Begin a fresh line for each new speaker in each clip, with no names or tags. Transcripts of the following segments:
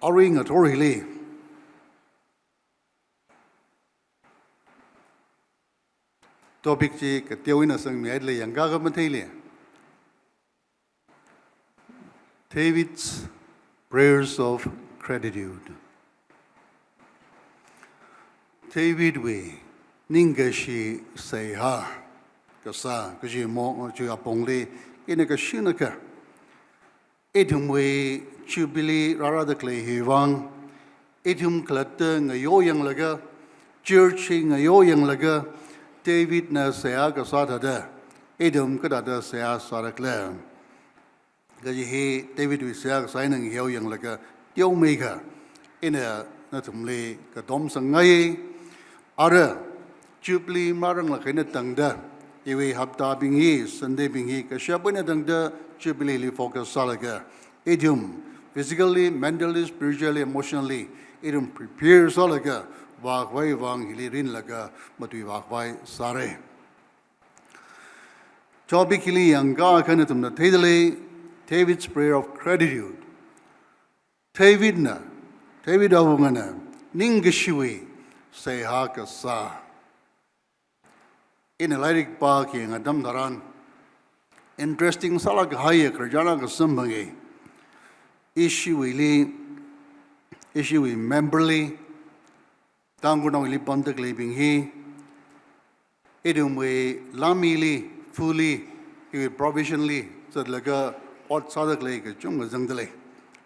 Oring at Orily. Topic Chick, Tewina Sang Medley and Gagamatili. David's prayers of gratitude. David we Ningashi say ha Kasa, Kajimo, Juapongli, in a Kashinaka. Etum we Jubilee, radically Hivang, Etum Clatter, a young lager, churching a young lager, David na saya Kasata there, Etum Kadata saya Sarakler. David we say signing young lager, young maker, in a Natumli, Kadom Sangai, Ara, Jubilee Marang Lakina Tangda, Iwi Hapta being he, Sunday being he, Kashapina Tangda, Jubilee focus Salaga. Idiom, physically, mentally, spiritually, emotionally, idiom prepares Salaga, Wakwai Wang Hilirin Laga, but we Wakwai Sare. Tobikili Yanga Kanatum the Tadele, David's prayer of gratitude. David Avungana, Ningashiwi, say Haka Sa. In a lyric parking at Damdaran, interesting Salak Haya Krajana Kasambangi, issue memberly, Tangkhul ili Pontak living he, Idumwe Lamili, fully, he will provisionally, said Laga, what Sadak Lake, Junga Zangdale,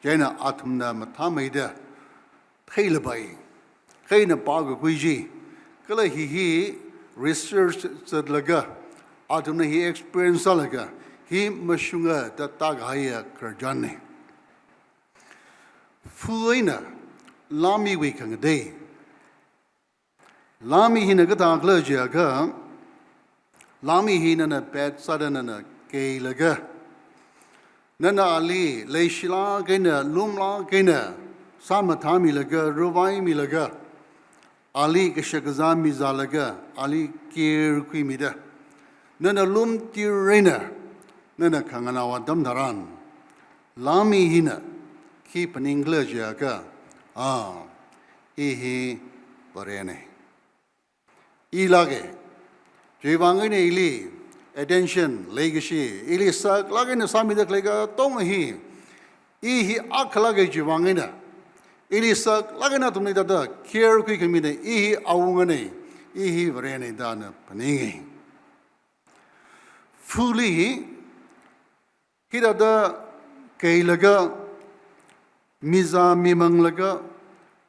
Jana Atumna Matamida, Tailabai, Kaina Paga Guiji, Kala he research said Laga, Atumna he experienced Salaga, he Mashunga, the Tag Haya Krajani. Fuina, Lami weekang a day. Lami hinagata clergy, Lami hin a bad sudden and a gay laga. Nana Ali, Leishila Gaina, Lumla Gaina, Samatami laga, Rovai milaga, Ali Kashakazami Zalaga, Ali Kir Quimida, Nana Lum Tirena, Nana Kanganawa Damdaran, Lami hina. Keep an English yaga. Ihi Barene. Ilage. Jivangine ili. Attention, legacy. Ili sak lagin sami the lega tongahi. Ihi akalage Jivangina. Ili sak lagina to me that care quick in me. Ihi awungane. Ihi Barene dana paningi. Fully hida the Kailaga. Miza mimang laga,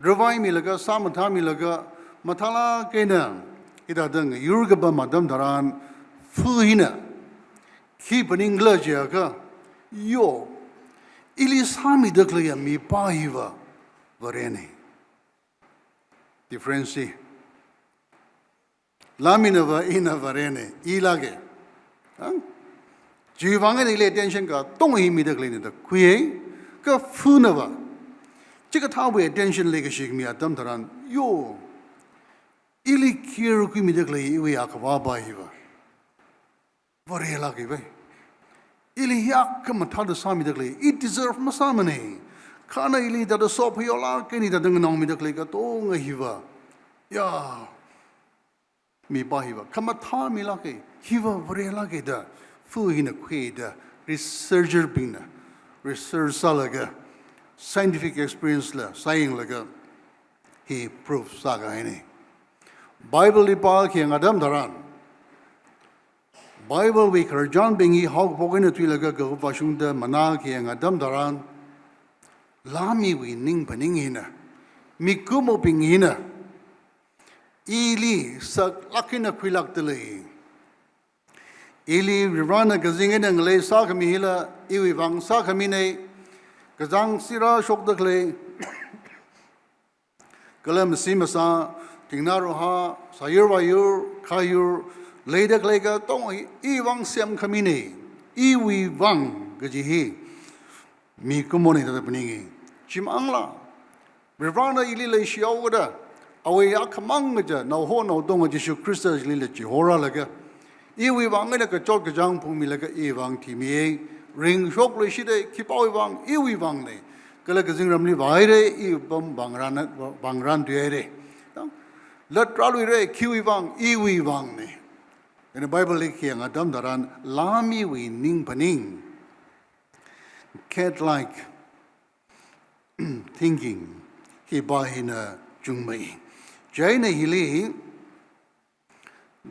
Ravai milaga, Samatha milaga, Matala kena, Idadang, Yurgaba Madam Daran, Fuhina, keep an English yaga, yo, Ilisami declare mi pahiva, Varene. Differency. Laminava ina Varene, Ilage. Jivanga ile attention ka, Tongi immediately in the Quay. Ka funava. Chika tawe attention lega shik mi atam taran. Yo. Ili kiru ki midakle iwi akawaba hiva. Vare lagi vai. Ili yak matada sami dakle. It deserve masamane. Kana ili tada sopa yola keni tada nganong midakle ka tonga hiva. Ya. Mi ba hiva. Kamata mi lagi. Hiva vare lagi da. Fu hina kwe da. Researcher bina. Research salaga, scientific experience la, saying laga, he proves saga any. Bible lipa ki ang Adam daran. Bible we John bingi hog pogin at wilaga go vashunda mana ki ang Adam daran. Lami we ning paningina. Mikumo pingina. Ili sa lakina kwilak tele. Ili Rirana Gazingin and Lay Sakamihila, Iwi Vang Sakamine, Gazang Sira Shokdakle, Galam Simasa, Tingnaruha, Sayurwayur, Kayur, Ladaklega, Tong Iwang Siam Kamine, Iwi Vang Gajihi, Mikumoni to the Peningi, Chimangla, Rirana Ili Shiawada, Away Akamangaja, no ho no Donga Jishu Christus Lilachi, Hora Laga. Iwi wang ina ka chok jang pumi laga iwang timi ring shok le shide kipao wang iwi wang le kala kazing ramli vaire I bom bangran duere let tralu re kiwi wang iwi wang ne in the Bible likiang adam daran lami we ning paning cat like thinking he bahina jungmei jaina hili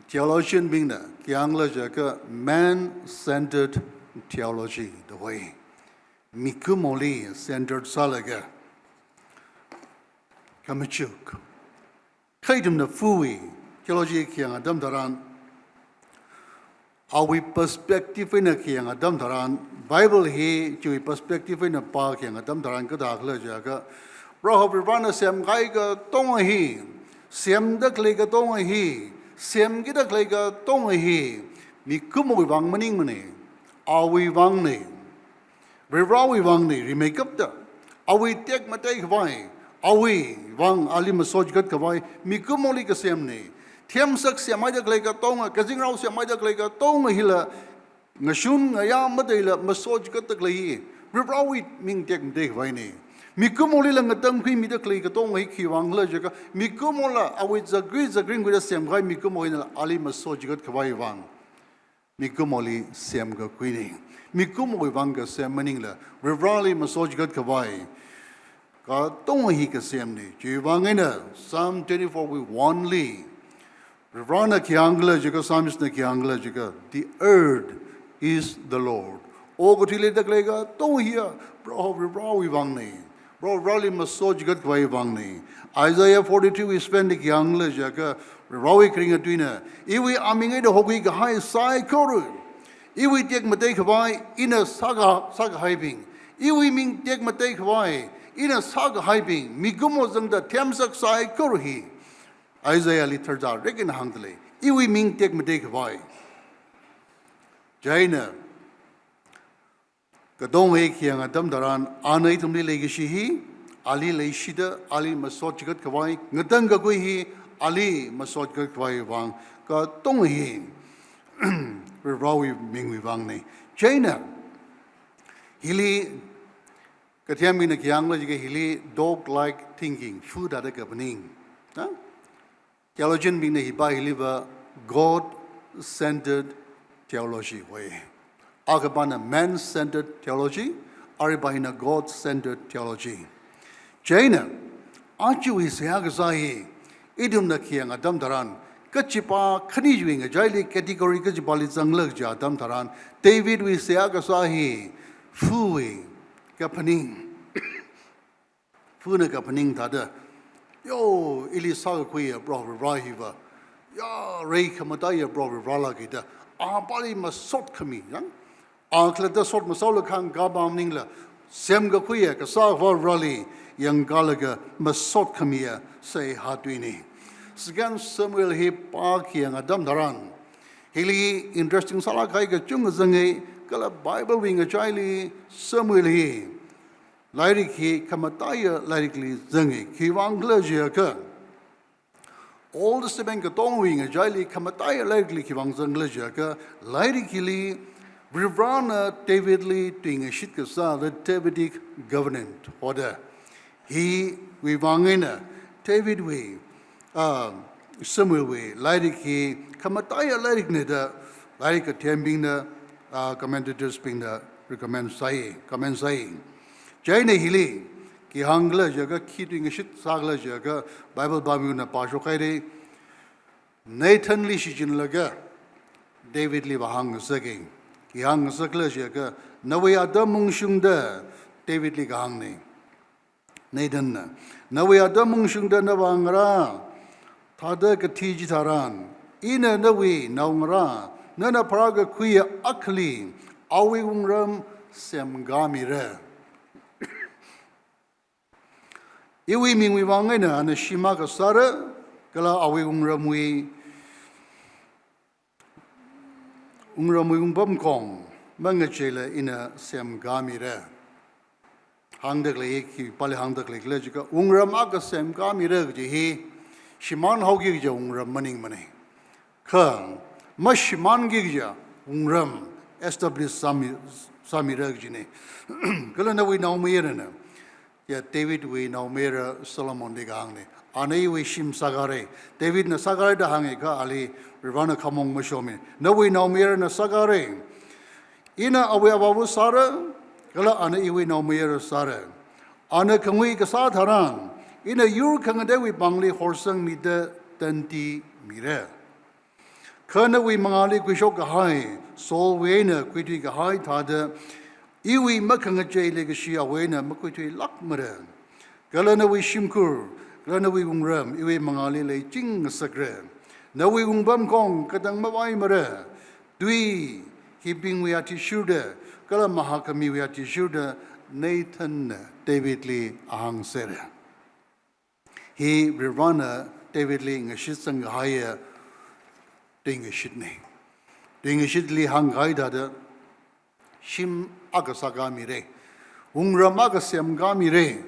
theologian being the kyangla jaka man-centered theology the way mikumoli centered salaga kamachuk kaitum na fui theology kyang adam daran awi perspective in a kyang adam daran Bible he chui perspective in a pa kyang adam daran ka dakla jaka bro rana sem gai ka tong hi sem dak le ka tong hi sem gi dak le ka tong hi mikumoi wang maning mane awi wang ne Revd wang ne remake up da awi tek matai khwai awi wang ali masoj gat khwai mikumoli ka sem ne thiam sak semai dak le ka tong ka jingrau semai dak le ka tong hila ngashun ngaya madai la masoj gat tak le Revd ming tek matai khwai ne mikumoli la ngatang khi mi dak le ka tong hi khi wang la jaka mikumola awi zagring with sem gai mikumoi na ali masoj gat khwai wang mikumoli sem ga kwini mikumoi wang ga sem maning la Revd masoj gat khwai ka tong hi ka sem ni ji wang ina Psalm 24 we only Revd na kyangla jaka psalmist na kyangla jaka the earth is the Lord o go thile dak le ga tong hi bro Revd wang ni bro Revd masoj gat khwai wang ni Isaiah 42 we spend the kyangla jaka Revd kring atwina iwi amingai de hogi ga hai sai koru iwi tek matei khwai ina saga haibing iwi ming tek matei khwai ina saga haibing migumo jangda thiamsak sai korhi Isaiah li tharja rekin hangdle iwi ming tek matei khwai jaina kadong he khiang adam daran anai tumli legishi hi ali leishida ali masot gat khwai ngatang ga koi hi ali masot gat khwai wang ka tong hi Revd ming wang ne China hili kathiam in kyang la jige hili dog like thinking food ada ka paning theologian being ne hiba hili ba God centered theology way agabana man centered theology aribahina God centered theology China achu hi sya ga sai idum na kyang adam daran kachipa khani juing jaili category kachipali changlak ja dam tharan David we sia ka sahi fui kapaning funa kapaning thada yo ilisa ko ya bro rahiva ya rei khamata ya bro rala kita a pali masot khami yang a khlata sot masol khang ga bam ningla sem ga ko ya ka sa va rally yang galaga masot khami ya say hatwini Segan Samuel he park yang adam daran. Hili interesting salah kai ke chung zangai kala Bible wing a chili Samuel he. Lyric he kamataya lyrically zangai ki wang glaja ka. All the seven ka tong wing a chili kamataya lyrically ki wang zanglaja ka. Lyrically Revd David Lee doing a shit ka sa the Davidic government order. He we wangina David we Samuel way, lyric he, kamataya lyric neda, lyric a temping the commentators being the recommend saying. Jaina hili, ki hangla jaga, keeping a shit sagla jaga, Bible Bamuna Pashokaide, Nathan Lishin laga, David liva hang saging, ki hang sagla jaga, Naway Adamung Shunda, David Ligahangni, Nathan, Naway Adamung Shunda Navangra. Thada katiji tharan ina nawi naungra nana paraga kuya akli awi ungram semgamira iwi mingwi wangena ana shima ka sara kala awi ungram wi umbam kong mangachela ina semgamira hangdakle ki pale hangdakle lejika ungram aga semgamira ji hi Shiman hogi ja ungram maning mane. Khang mashiman gi ja ungram establish sami rag jine. Kala na we now me na. ya David we now mera Solomon de gang ne anei we shim sagare David na sagare da hange ka ali rivana kamong mashomi no we now mera na sagare ina awe ababu sara kala anei we now mera sara ana kangwi ka sa tharan ina yur kangade we bangli horsang mi de tanti mire kana we mangali kwishok ka hai sol we na kwiti ka hai thada iwi makanga jele ka shia we na makwiti lakmara kala na we shimkur kala na we ungram iwi mangali le ching sagre na we ungbam kong kadang mawai mara dui hiping we ati shuda kala mahakami we ati shuda Nathan David Lee ahang sere he rivana David Lee ngashitsang haya ding shitne ding shitli hang gaida de shim agasaga mire ungram agasem ga mire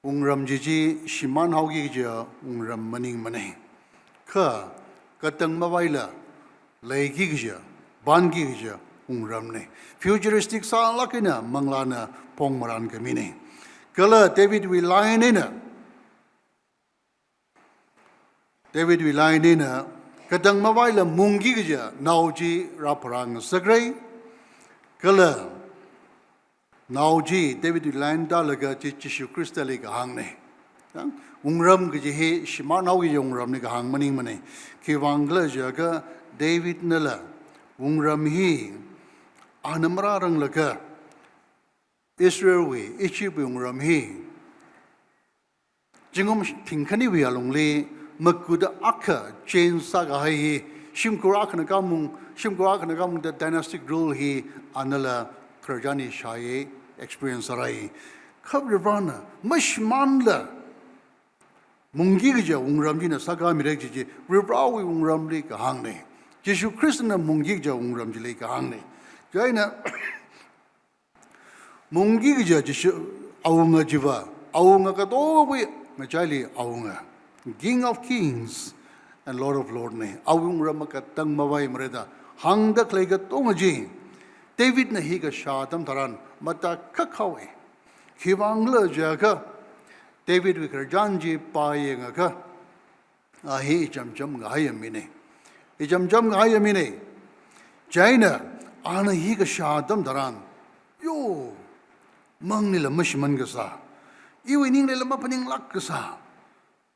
ungram jiji shiman haugi ja ungram maning mane kha katang mawaila leigi ja bangi ja ungram ne futuristic sa lakina manglana pongmaran kamine kala David we line in David we line in kadang mawaila mungi ja nauji raparang sagrai kala nauji David we line dalaga Jesu Christali ka hangne ungram ge he shimanau ge ungram ne ka hang maning mane ki wangla ja ka David nala ungram hi anamra rang laka Israel we Egypt ungram hi jingom thingkhani we alongli makuda akka chain saga hai shimkura kana kamung the dynastic rule hi anala krajani shaye experience rai khabrana mashmanla mungi ge ungram ji na saga mirek ji ribrawi ungram li ka hangne Jesu Christ na mungi ge ungram ji li ka hangne jaina mungi ge Jesu awunga jiwa awunga ka do we ngachali awunga King of Kings and Lord of Lords ne awung ramaka tang mawai mreda hangda klega tongaji David na hi ka shatam taran mata khakhawe khiwangla jaga David we karjanji payenga ka a hi jamjam ga yamine jamjam ga yamine jaina ana hi ka shatam taran yo mangni la mashman ga sa iwi ning le ma paning lak ga sa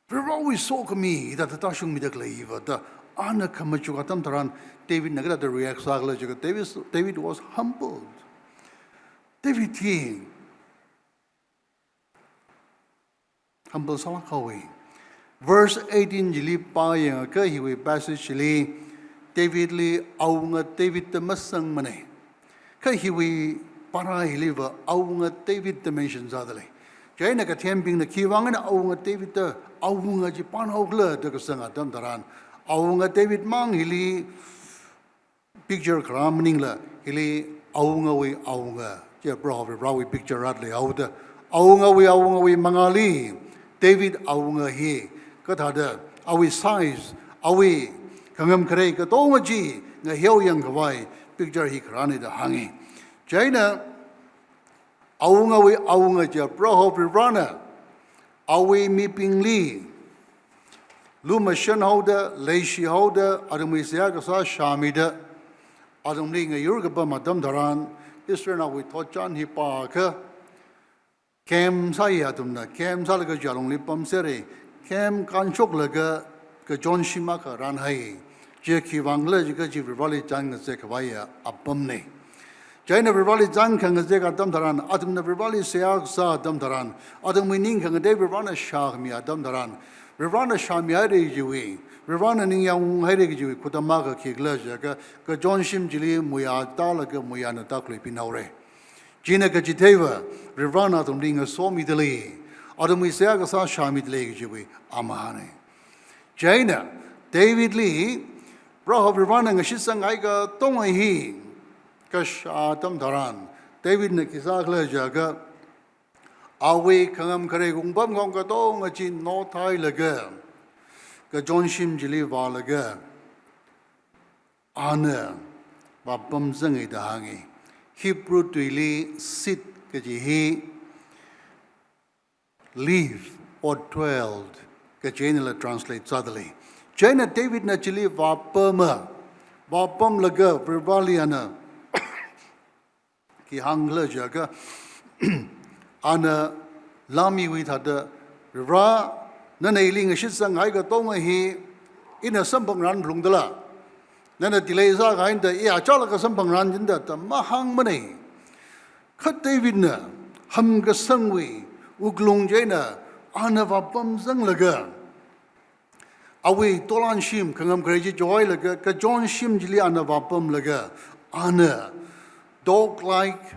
We're always so me that the Tashung Midakleiva, the Anna Kamachukatam Taran, David Nagata the react David was humbled. David King humble Salakawi. Verse 18 Jili Payang Kahiwi passage Jili David Lee Aunga David the Masang Mane. Kahiwi Parahiliva Aunga David the mentions otherly. Jaina ka temping the kiwang na awunga David the awunga ji pan hogla de ka sanga dam daran awunga David mang hili picture kramning la hili awunga we awunga je bro picture ratli awunga we mangali David awunga hi ka thada awi size awi kangam kare ka tonga ji nga hyo yang kwai picture hi krani da hangi Jaina awunga ja braho rana awi miping li luma shan hoda leishi hoda adumi siaga sa shamida adumli nga yurga ba madam daran Israel we thochan hi pa ka kem sai adumna kem salaga jalong li pam sere kem kanchok laga ka John Shima ka ran hai je ki wangla ji ka ji rivali chang se khwaya apam ne Jaina Rivali Zang Kang Zega Dam Daran, Adam Rivali Seag Sa Dam Daran, Adam Winning Kang Dave Rivana Shahmia Dam Daran, Rivana Shamia Jui, Rivana Ning Hedegi, Kutamaga Kiglajaga, Ka John Shim Jili, Muya Dalaga Muyana Dakli Pinaure. Gina Gajiteva, Rivana Dum Ling Somi Deli, Adam Seaga Sa Shamit Legi, Amahane. Jaina, David Lee, Braho Rivana Shisang Aiga Tongahi. Kashatam Daran, David Nakisakla Jaga, Awe Kangam Kare Gumbam Gongadong, a chin no tie laga, Kajon Shim Jili Valaga, Anna, Babam Zangi Dahangi, Hebrew Twili, Sit Kajihi, lived or dwelled. Ka China translate suddenly. China David na chili vapama. Vapam laga Privaliana. Ki hangla jaga. Ana lami with had Ra nanailing a shitsang haiga tonga he in a sambang ran rungdala. Nana delays are kind the ya chalaka sambang ran in that mahang money. Cut David na hamga sangwi uglung jena anavapam zang laga. Awi tolan shim kangam crazy joy laga ka John shim jili anavapam laga ana dog like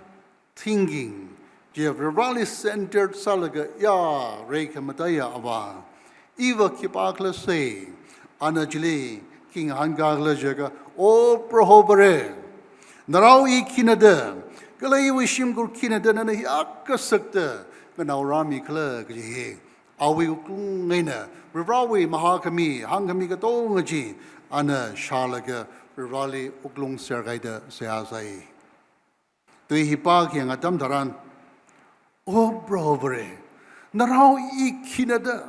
thinking. Jeff centered salaga ya reka mataya ava. Eva kipakla say anajili king hangagla jaga o prohobere. Narao I kinada. Galay wishim gur kinada na hiaka sakta. Ganao rami kla gaji. Awi ukungena. Rivrawi mahakami hangami gatongaji. Ana shalaga rivali uklung sergaida seasai. Tui hipak yang atam taran. Oh, brother, narao I kinada.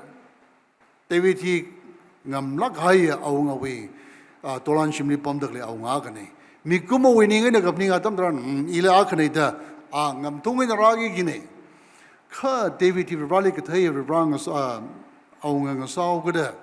David he ngam lakhaya aung away. Tolan shimli pomdakle aung agane. Mikumo winning in a gapning atam dran. Ila akaneta. Ngam tungin ragi gine. Ka David he rally katay rivrang as aung ang saw good.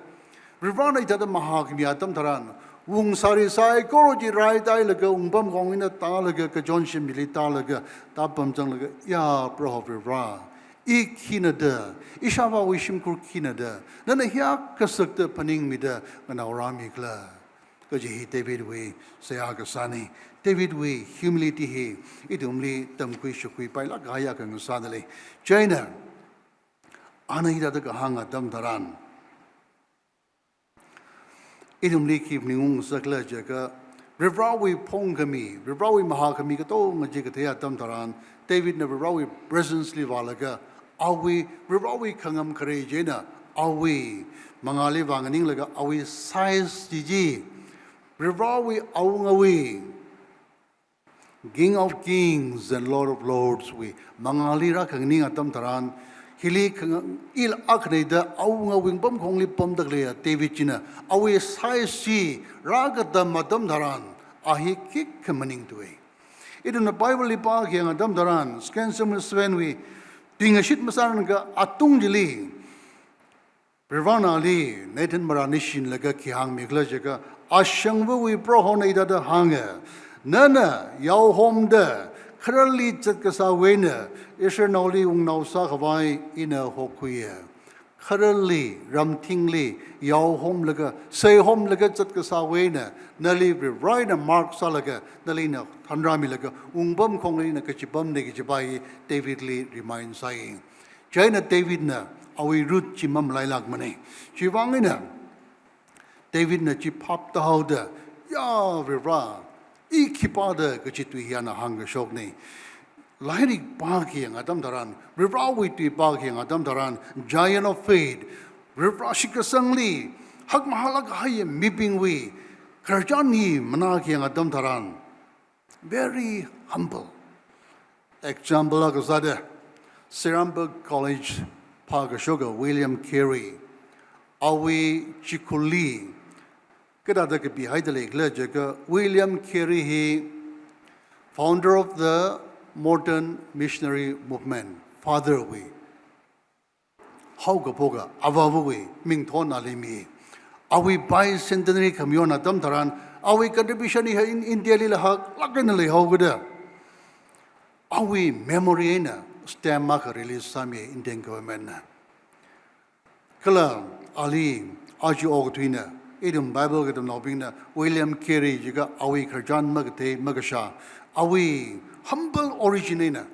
Rivrana ita the mahakmi atam taran. Wung sari sai koroji rai tai laga umbam gong in a talaga ka John shimli talaga tapam jang laga ya prohobri ra I kinada ishava wishim kur kinada nana hiya kasakta paning mida ganawrami kla kaji hi David we sayaga sani David we humility he idumli tamkui shukui pai la gaya kang sadale China anaida da hanga dam daran Idumli keep ningung sakla jaga Rivrawi pongami, Rivrawi mahakami kato majikatea tamtaran, David na Rivrawi presence livalaga, awi Rivrawi kangam kare jena, awi mangali vanganing laga, awi size jiji, Rivrawi aungawi, King of Kings and Lord of Lords we, mangali ra kangning atamtaran, Hili kang il akneda aunga wingbam kongli pomdaglea David China awe sai si ragada madam daran ahi kik kamaning tuwe. Ito na Bible lipa kaya nga dam daran skensam swen we tingashit masaran ka atung jili Privana li Nathan Maranishin laga kihang migla jaga asyangwa we proho na idada hanga nana yaw homda Krali Jatkasa Wena, Isernoli Ungnausa Hawaii in a Hokuya. Krali, Ramtingli, Yao Home Laga, Say Home Laga Jatkasa Wena, Nali Ride and Mark Salaga, Nalina, Tandrami Laga, Umbum Konglina Kachibum Negajibai, David Lee reminds saying. China David na, awi root chimam lailag mane. Chivangina, David na chipap the holder, Ya Vira. I kipada kachitu hiana hanga shokni. Lairik baki ang adam daran, Rivrawi ti baki ang adam daran, giant of faith, Rivrashika sangli, hagmahalag hayem miping we, Karjani manaki ang adam daran. Very humble. Example agazada, Seramburg College, Pagashoga, William Carey, Awi Chikuli, Kada ke behind the leg William Carey he founder of the modern missionary movement father we how ga boga awawu we ming thon alimi awi bicentenary kamiona tam taran awi contribution in India lila hak lagan le hogada awi memory na stamp mark release sami Indian government na kala ali aju ogtuina Idum Bible gadam nobina William Carey jiga awi karjan magate magasha awi humble originina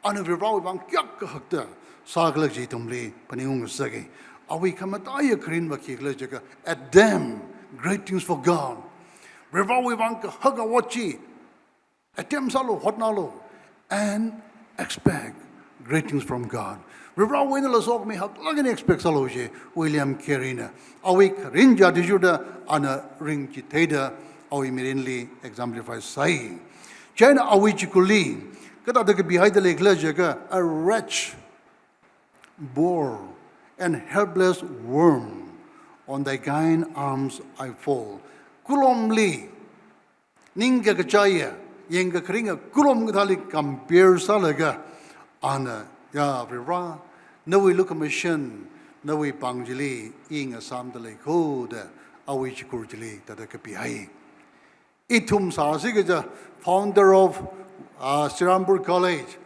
anu virawi bang kyak hakta sagla jitumli paniung sagi awi kamataya krin makigla jiga at them great things for God virawi bang haga wachi attempt salo hotnalo and expect great things from God Rivrawi na lasok mi hak lagi expect salo je William Carey na awi rinja dijuda ana ring chiteda awi mirinli exemplifies sai China awi chikuli kata de behind the leg jaga a wretch bore, and helpless worm. On thy kind arms I fall. Kulomli, ninga kachaya, yenga kringa, kulom gatali compare salaga, ana, ya vira, no we look a mission, no we pangjili, ing a samdale code, awich kurjili, that a kapi. Itum Sasigaja, founder of Srirampur College,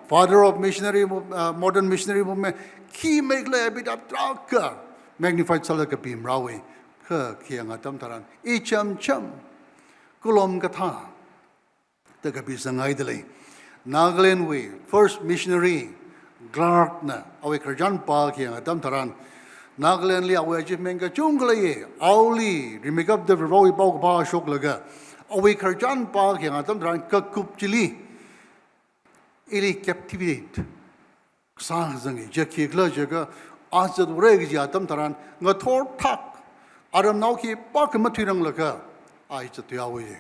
father of missionary, modern missionary movement, key make a bit of traka, magnified Salakapim Rawi, Kiangatam Taran, Icham Chum, Kulom Gata, the Kapisang idly. Nagaland way, first missionary, Glartna, Awakarjan Park, Kiangatam Taran. Nagaland li awe achieve menga chunglaye, auli, remake up the Roi Bog Bar Shoklaga, Awakarjan Park, Kiangatam Taran, Kakup Chili, Ili captivate. Sangzangi, Jackie Glajaga, Azad Regiatam Taran, Nator Tak, Adam Nauki, Parkamatirang Laka, I said to Yahweh.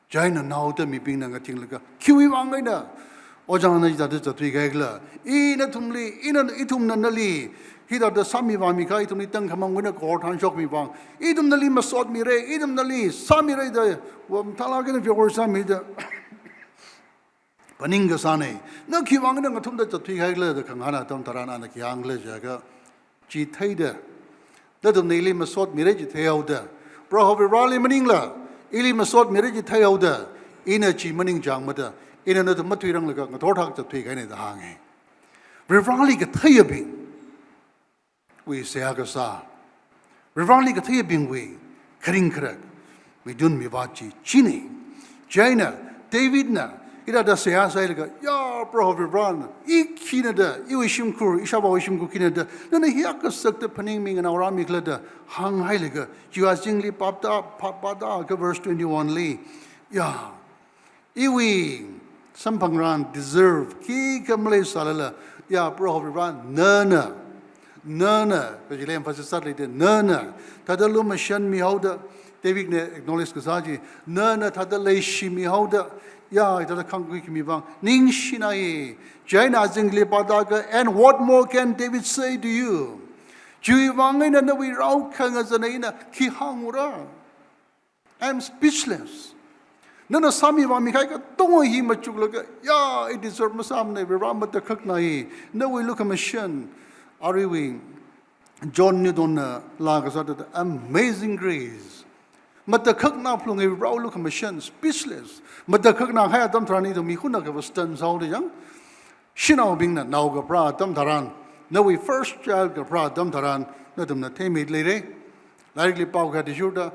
Jaina now the me being a thing like a Kiwi Wangina, Ojana that is a Twigagla, in a Tumli, in an Itum Nanali, he that the Sami Vamika, Itum Tangkhul when a court and shock me wrong. Idum Nali Masot Mire, Idum Nali, Sami Ray, the Talagan if you were Sami. Paninga Sane, no Kiwang and Tum that the Twigagla, the Kangana Tamtaran and the Kiang Lejaga, G. Tader, that the Nili Masot Mirage Tailda, Bro of Raleigh Maningla. Ili masot miriji thayauda ina chi maning jang mata ina na matwirang laga ngathorthak cha thui kaine da hange Revd ka thayabing we seaga sa Revd ka thayabing we kring krak we dun mi bachi chini Jaina David na ida da sea sai laga ya bro Revd ikina da iwishim kur ishaba wishim ku kina da na hiak ka sak da paning ming na rami kla da hang hai laga jiwa jingli papda papada ka verse 21 li ya iwi sampangran deserve ki kamle salala ya bro Revd nana ka jile emphasis satli de nana tadalu mashan mi hauda David ne acknowledge ka saji nana tadalai shi mi hauda ya ita kangui kimi bang ning shinai Jaina jingli padaga and what more can David say to you Jui wangina na we rau kanga zanaina ki hangura I'm speechless nana sami wami kai ka tongo hi machuglaga ya it deserve masamne we ramat the khaknai no we look a machine are we John Nidon laga amazing grace Mata khakna plung e rau look a machine speechless Mata khakna hai tam thrani to mi khuna ka wastan sau de yang shinau bing na nau ga pra tam tharan no we first child ga pra tam tharan na tam na themi le re likely pau ga de juda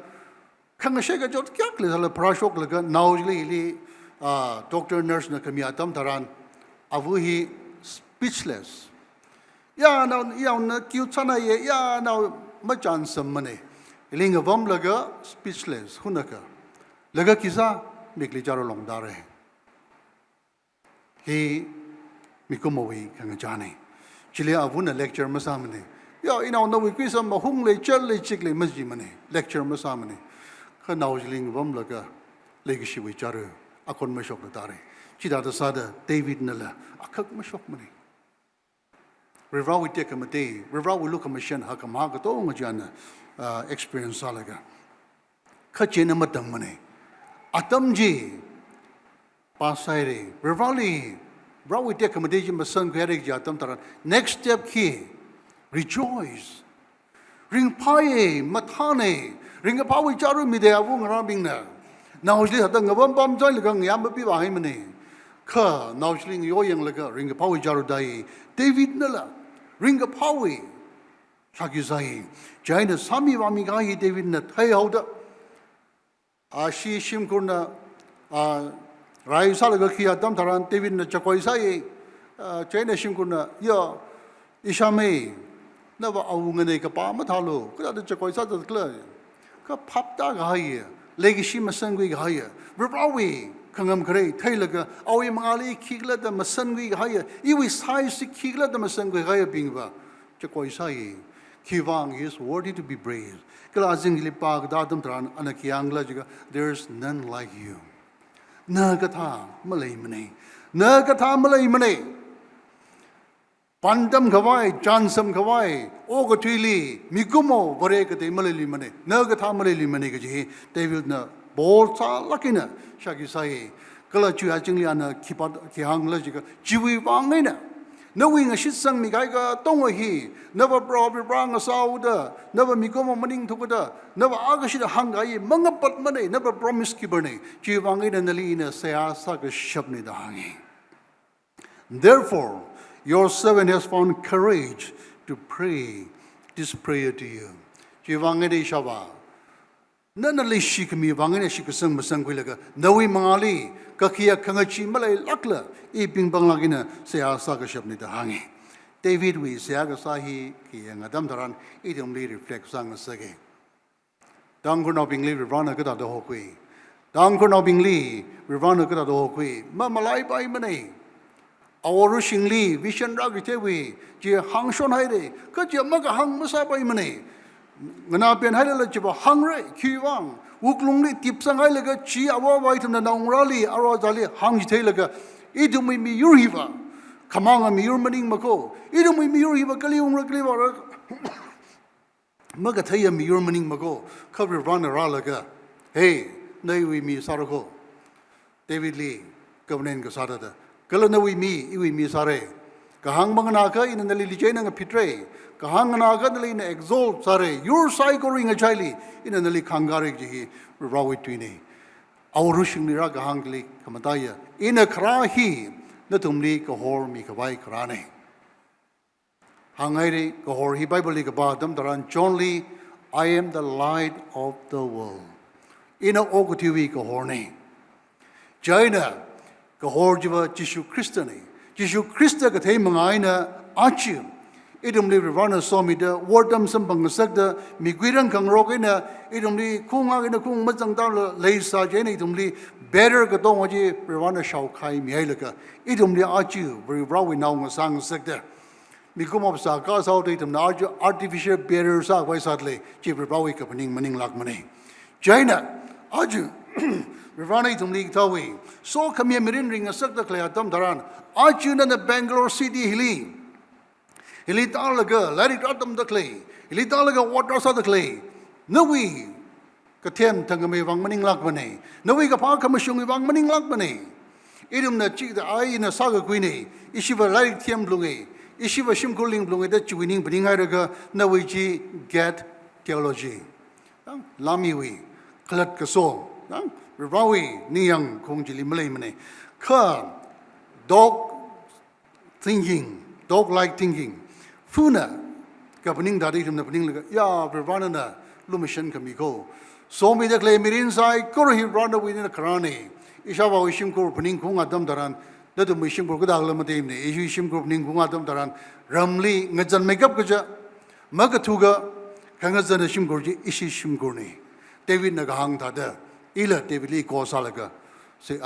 khang she ga jot kyak le sala pra shok la ga nau li doctor nurse na kamia tam tharan avu hi speechless ya na kyu chana ye ya na ma chan sam mane Linga vom laga speechless hunaka laga kisa mikli jaro long dare he mikumowi kanga jane chile avuna lecture masamane ya ina no we kwisa ma hung le chal le chik le masji mane lecture masamane khanau ling vom laga legi shi we jaro akon ma shok dare chida da sada David nala akak ma shok mane Revd we take a mate Revd we look a machine hakama ga to ngajana experience salaga khachena matang mane atamji pasai Revd we take accommodation masan kharik jatam taran next step ki rejoice ring paye mathane ring pawi charu mi de awu ngarabing na naujli hatang ngabam pam jai laga yam bi ba hai mane kha naujling yo yang laga ring pawi charu dai David nala ring pawi Shakizai, Jaina Sami Vamigai David na Tayauda Ashi Shimkurna Rai Salagaki Adam Taran David na Chakoisai Jaina Shimkurna Ya Ishame Never Aungane Kapamatalo, Kuda Chakoisa the Club Kapapta Gaya, Legishima Sangui Gaya, Rawi, Kangam Gray, Tailaga, Awi Mali Kigla the Masangui Gaya, Iwi size Kigla the Masangui Gaya Bingva, Chakoisai. Kivang is worthy to be praised. Kalazing lipag dadam tran anakiangla jiga. There's none like you. Nagata malay mane. Nagata malay mane. Pandam Kawai, Jansam Kawai, Ogatili, Mikumo, Varekate Malili Mane, Nagata Malili Manegaji, David Na, Bolsa Lakina, Shagisai, Kalachu Ajingliana, Kihang Logica, Jiwi Wangina. Knowing a shit sang Migaiga, Tongahi, never brought Brang a Sauda, never Mikomo Maning Tokuda, never Agashi Hangai, Mangapat Mane, never promised Kiberne, Jiwangin and the Lina, Saya Saga Shabni the Hangi. Therefore, your servant has found courage to pray this prayer to you. Jiwangin Shava. None of she can be Wangin, she could sing Masanguilaga, Nawi Mangali, Kakia Kangachi Malay Lakla, Iping Banglagina, Saya Saga Shabni the Hangi. David, we Siagasahi, Ki and Adam Taran, idiomly reflect Sang Sagi. Tangkhul being Lee, we run a good at the Hokui. Tangkhul being Lee, we run a good at the Hokui. Mamalai by Mane. Our rushing Lee, Vision Ragitewi, Jia Hang Shon Haide, could you make a hang Masa by Mane? When I've been Halajiba hungry, Kiwang, Wuklungli, Tipsang Hilaga, Chi, our white and the Naurali, Arazali, Hang Tailaga, Idumi mi Yuriva, Kamanga mi Yurmaning Mako, Idumi mi Yuriva, Kalium Ragliva, Magataya mi Yurmaning Mako, cover Rana Ralaga, hey, Nawi mi Sarako, David Lee, Governor Gasada, Kalanawi mi Sare, Kahang Manganaka in the Lilijana Pitre. Kahanganaga in exalt sare, your cycle ring a chili in an elik hangarik jihi, rawi twini. Our rushing Nira Kahangli, Kamataya, in a krahi, Natumli, Kahor, Mikawai Krane. Hangairi, Kahor, he Bible about them, Daran John Lee, I am the light of the world. In a Okutiwi Kahorni. Jaina, Kahor Jiva, Jishu Christani, Jishu Christa Katay Mangaina, Archim. Idumli Rivana saw me the Wardam Sampang Sector, Miguiran Kangrokina, Idumli Kunga in a Kung Mazangdala, Laysa Jenny, Idumli, better Gatongaji, Rivana Shaukai Mielaka, Idumli Archu, very rawi now Sang Sector. Mikum of Sakas out item, artificial bearers are quite sadly, Chief Rawi Kapaning Maning Lakmani. Jaina, Arju, Rivana Idumli Tawi, so come here Mirin ring a sector Clay Dam Taran, Arjun and the Bangalore City Hilly. Ilitalaga, let it out them the clay. Ilitalaga, waters of the clay. No we, Katem Tangame Wang Maning Lakmane. No we Kapakamashung Wang Maning Lakmane. Idum the chick the eye in a saga queenie. Ishiva light Tiam Blungi. Ishiva Shimkuling Blungi that you winning Bringaga. No we get theology. Lamiwi, Klat Kaso. Rawi, Niang Kongjili Malamane. Ka, dog thinking, dog like thinking. Funa, Kapaning Daditum the Paning, Ya, Vivanana, Lumishan Kamiko. So me the clay Mirinsai, Korohi Randa within a Karani. Ishava Wishimko Paning Kung Adam Daran, let the Wishimko Gadalamate, Ishimko Paning Kung Adam Daran, Ramli, Ngazan Makeup Gaja, Magatuga, Kangazan Shimgorji, Ishimgurni. David Nagahang Tada, Ila David Lee Kosalaga, say,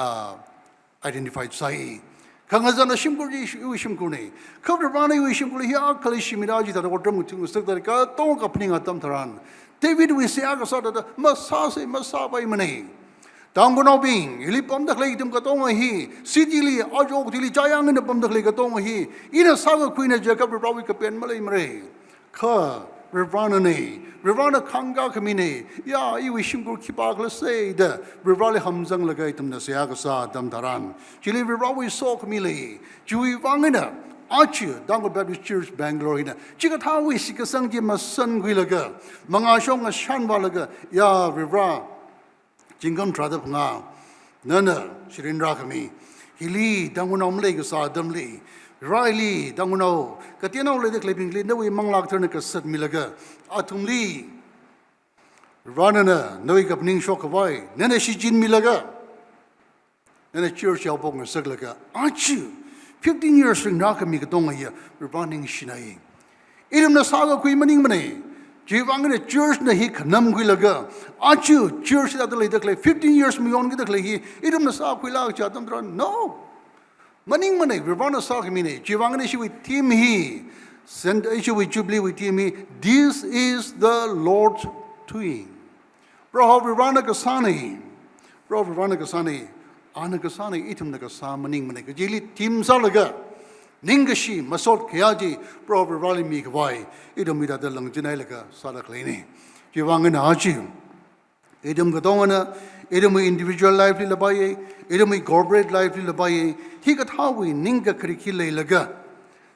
identified Sai. Kangazana Shimgurji Shimkuni. Cover Rani Wishimkuli, Kalishimiraji, that Ordam to Stakaka, don't opening at Tamtaran. David we say Agasada, Masasi, Masaba Mane. Tangono being, Ilipom the Clayton Katonga he, Sidili, Ajo Tili Jayang in the Pom the Claykatonga he, in a Saga Queen of Jacob Rawi and Malay Mare. Ka, Rivana Kanga Kamine, Ya, you wish him to keep Agla say the Rivali Hamzang Lagatum the Siagasa Damtaran. Chili Rawi saw Kamili, Jui Wangina, Archie, Dango Baptist Church, Bangalore, Chigatawi, Sikasangi, my son Guilaga, Mangashong, a Shanbalaga, Ya, Rivra, Jingam Tradapna, Nana, Shirindra Kami, Hili, Dangunam Legasa, Damli. Riley, Danguno, Katino, Lady Clipping, no way Manglak Turnica said Milaga, Atumli, Ranana, no Kapning Shokawai, Nana Shijin Milaga, and a church album Seglaga, aren't you? 15 years from Nakamikadonga here, running Shinai. Idum the Saga Queen Manimane, Jivang the church Nahik Namquilaga, aren't you? Church at the later clay, 15 years beyond the clay, Idum the Saquila Chatam, no. Maning Mane, Rivana Salkamine, Jivanganishi with Team He, send issue with Jubilee with Team He. This is the Lord's doing. Bro, Rivana Kasani, Anakasani, Itum Nakasa, Maning Mane, Jili, Team Salaga, Ningashi, Masot Kiaji, probably me Kawai, Idumida the Langinelaka, Sadaklini. Jiwangan Haji, Idum Gadona, Idumi individual life Lilabaye, Idumi corporate life Lilabaye, he got how we Ninga Krikile Laga,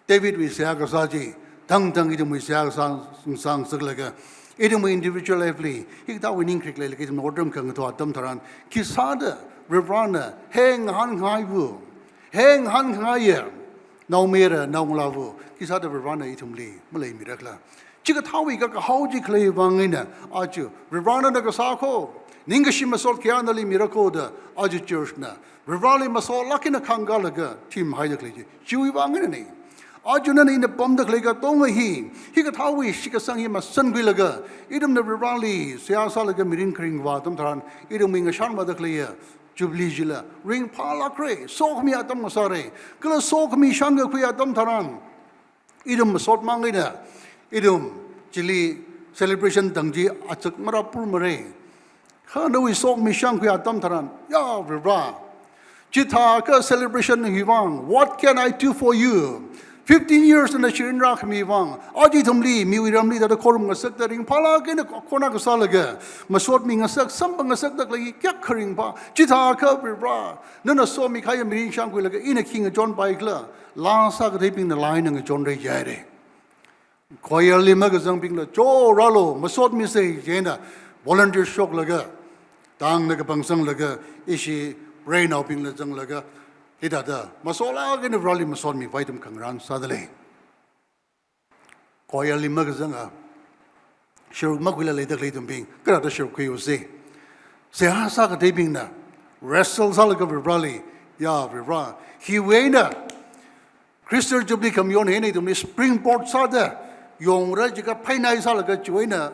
David with Siagasaji, Tang Idum with Siagasang Sang Saglaga, Idumi individual life, he got we Ninkrikle like it Nordum Kangato Tamtaran, Kisada, Revrana, Hang Han Haivu, Hang Han Haya. Now mera, now lavo. Kisada Rivana itumli, Malay Mirakla. Chikatawi got a howdy clay wangina, Arju, Rivana Nagasako, Ningashi Masol Kianali Mirakoda, Arju Churchna, Rivali Masol Lakina Kangalaga, Tim Hidakli, Chewy Wangani. Arjunan in the Pomda Clega Tonga he got how we shikasang him a son villaga, idum the Rivali, Siasalaga Mirin Kring Vatamtran, idum wing a shanma the clear. Jubilee ring palakre, soak me at them masare, Kula soak me shanga kuyatam taran. Idum masot mangina, idum chili celebration tangji achak marapur mare. Kana we soak me shang kuyatam taran, ya vibra. Chitaka celebration hivang, what can I do for you? 15 years in the Shirinrak Mivang, Ajitumli, Miwiramli, that the Korum was set the ring Palak a Konakasalaga, Masot Ming a sec, something a sec that like Yakering Pa, Chitaka, Bra, Nana saw Mikaya Mirin Shankwilla in a king of John Baikla, Lansak raping the line and a John Ray Jare. Quietly magazine being the Joe Rallo, Masot Missay, Jena, volunteer shock laga, Tang like a Bangsang laga, Ishi, rain out being the Zang laga. Ida Masola again of Rally Mason me Vitam Kangran Sadale. Coyally Magazanga. Sure Maguila later later being Grata Shurku say. Say Hasaka taping na. Wrestle Salaga Rally. Ya Vivra. He waina. Crystal Jubilee come yon hene to me springboard sada. Young Rajika Paina Salaga Juena.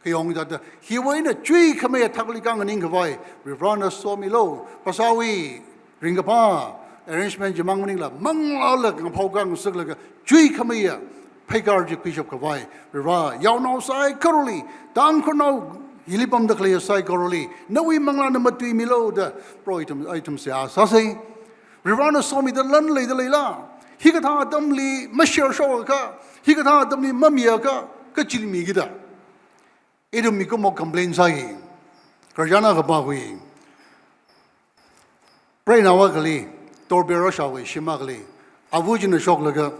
Kyong that he waina tree come a Takligang and Inkavai. Vivrana saw me low. Pasawi. Ringapa, arrangement Jamangla, Mangalak and Pogang Suglaga, Jui Kamia, Pegarji Bishop Kavai, Riva, Yauno Sai, Coroli, Tangkhul, Hilipam the Clear Sai Coroli, Noe Mangana Matu Milo, the pro item Sase, Rivana saw me the Lunley the Leila, he got our dumbly Mashir Shoka, he got our dumbly Mamiaka, Kachili Migida. Idum Mikumo complains I, Karjana Gabawi. Pray now, ugly, Torbero Shawi, Shimagli, Avujin a shock laga,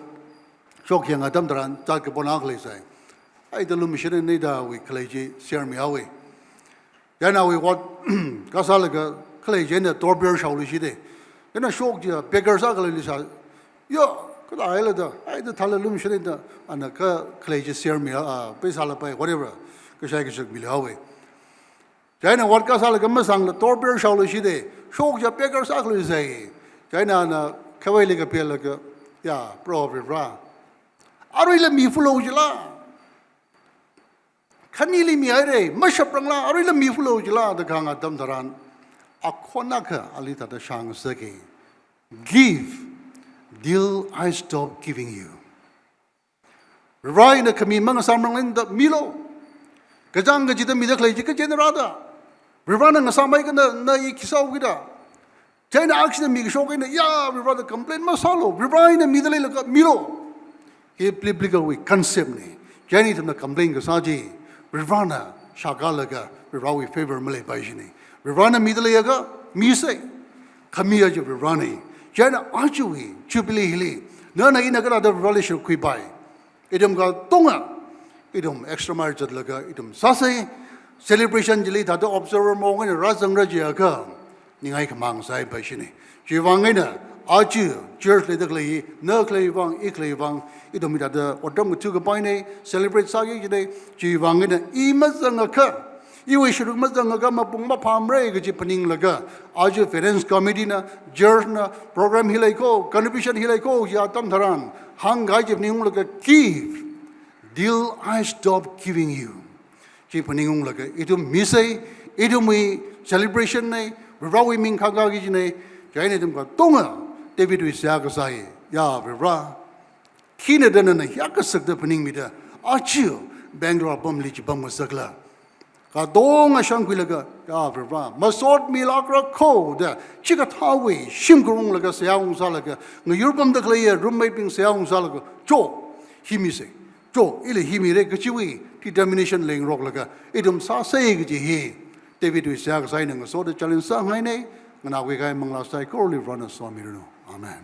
shock young Adamdran, Takabonagli say. I the Lumishin Nida, we Clayji, share me away. Then we what Gasalaga, Clayji, and the Torbero Shawishide. Then I shocked you, beggars ugly, yo, could I let the Talalumishin and the Clayji share me, Pesalapai, whatever, because I could be away. China what Casalaga Masang, the Torbero Shawishide. Shock your beggars ugly say. China Kawaliga Pelaga, ya, probably ra. Are we let me follow Jila? Kanili mi aire, Mashaprangla, are we let me follow Jila, the Ganga Damtaran, Akonaka, Alita the Shang Seki. Give, till I stop giving you. Rai in the Kami Mangasamrang the Milo. Kajanga Jita Midakla Generada. Rivana Nasamaka na Kisawida. China action me showing ya, we rather complain Masalo, Rivana Midalaka Milo. He pliplica with concept. Jenny to the complain Gasaji, Rivana, Shagalaga, Rivawi favor Malay Bajini. Rivana Midalaga, Mise, Kamia Rivani, Jana Archery, Jubilee Hilly, Nana Inagara the relation Quibai. Idum got Tonga, Idum extra marriage at Laga, Idum Sase. Celebration jili tato observer mongan razang raja ka ningai kamang sai bashini jiwangena aju church le dakle na klei wang iklei wang idomita da odom tu ka paine celebrate sagi jide jiwangena imazanga ka iwe shuru mazanga ka mapung ma phamre ga ji paning laga aju parents committee na church na program hilai ko contribution hilai ko ya tam dharan hang ga ji ning laga give till I stop giving you. Paningung laga itu misai itu mi celebration nei rawi ming khagagi nei jaine tum ka tonga David wi sia ka sai ya ra kine dana na ya ka sak da paning mi da achiu Bangalore bam li bam sakla ก็ต้องช่างคุยแล้วก็พระมาสอดมีลักรักโคเด้อชิกท้าวิชิมกรุงแล้วก็เสียองศาแล้วก็เงยยุบมันตะเคลียรูมไม่เป็นเสียองศาแล้วก็โจฮิมิเซโจอีเลยฮิมิเรก็ชิวิที่ domination เล่งรอกแล้วก็ไอ้ดมซาเซ่ก็จะเฮเดวิดวิเสียก็ใส่หนึ่งก็สอดจะเล่นสร้างให้เนี่ยงั้นเอาไว้ก็มังลาใส่ก็รีบรันสวามีรุนอาเมน